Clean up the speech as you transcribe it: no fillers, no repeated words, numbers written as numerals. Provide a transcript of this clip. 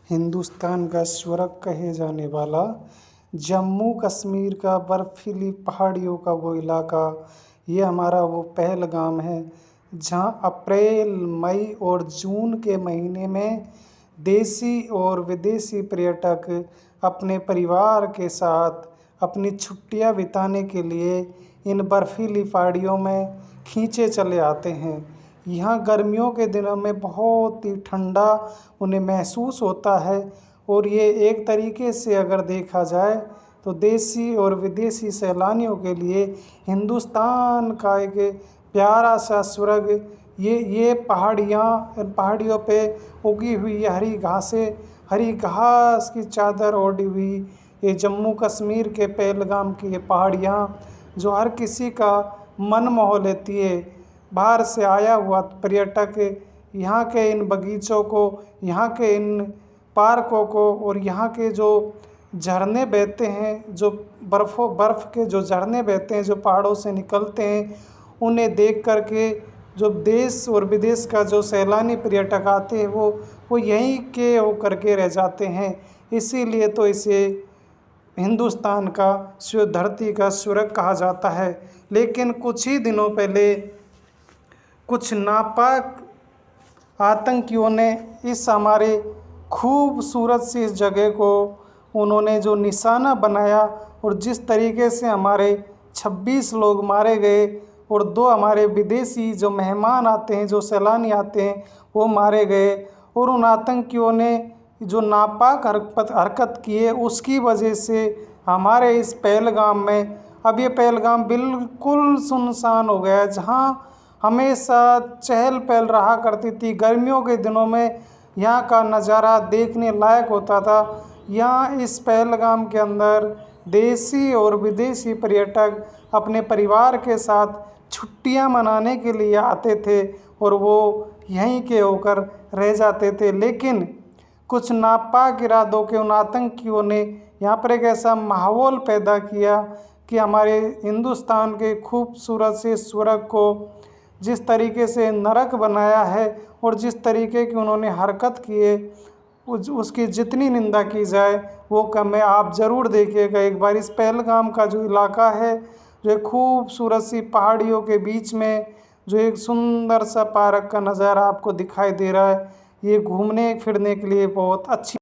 हिंदुस्तान का स्वर्ग कहे जाने वाला जम्मू कश्मीर का बर्फीली पहाड़ियों का वो इलाका, ये हमारा वो पहलगाम है जहाँ अप्रैल, मई और जून के महीने में देसी और विदेशी पर्यटक अपने परिवार के साथ अपनी छुट्टियां बिताने के लिए इन बर्फीली पहाड़ियों में खींचे चले आते हैं। यहाँ गर्मियों के दिनों में बहुत ही ठंडा उन्हें महसूस होता है और ये एक तरीके से अगर देखा जाए तो देसी और विदेशी सैलानियों के लिए हिंदुस्तान का एक प्यारा सा स्वर्ग ये पहाड़ियों पे उगी हुई हरी घासें, हरी घास की चादर ओढ़ी हुई ये जम्मू कश्मीर के पहलगाम की ये पहाड़ियाँ जो हर किसी का मन मोह लेती है। बाहर से आया हुआ पर्यटक यहाँ के इन बगीचों को, यहाँ के इन पार्कों को और यहाँ के जो झरने बहते हैं, जो बर्फ़ के जो झरने बहते हैं, जो पहाड़ों से निकलते हैं, उन्हें देख कर के जो देश और विदेश का जो सैलानी पर्यटक आते हैं वो यहीं के होकर के रह जाते हैं। इसीलिए तो इसे हिंदुस्तान का धरती का स्वर्ग कहा जाता है। लेकिन कुछ ही दिनों पहले कुछ नापाक आतंकियों ने इस हमारे खूबसूरत सी इस जगह को उन्होंने जो निशाना बनाया और जिस तरीके से हमारे 26 लोग मारे गए और 2 हमारे विदेशी जो मेहमान आते हैं, जो सैलानी आते हैं, वो मारे गए। और उन आतंकियों ने जो नापाक हरकत की है उसकी वजह से हमारे इस पहलगाम में अब ये पहलगाम बिल्कुल सुनसान हो गया है। जहाँ हमेशा चहल पहल रहा करती थी, गर्मियों के दिनों में यहाँ का नज़ारा देखने लायक होता था। यहाँ इस पहलगाम के अंदर देसी और विदेशी पर्यटक अपने परिवार के साथ छुट्टियां मनाने के लिए आते थे और वो यहीं के होकर रह जाते थे। लेकिन कुछ नापाक इरादों के उन आतंकियों ने यहाँ पर एक ऐसा माहौल पैदा किया कि हमारे हिंदुस्तान के खूबसूरत से स्वर्ग को जिस तरीके से नरक बनाया है और जिस तरीके की उन्होंने हरकत की है उसकी जितनी निंदा की जाए वो कम है। आप ज़रूर देखिएगा एक बार इस पहलगाम का जो इलाका है, जो एक खूबसूरत सी पहाड़ियों के बीच में जो एक सुंदर सा पार्क का नज़ारा आपको दिखाई दे रहा है, ये घूमने फिरने के लिए बहुत अच्छी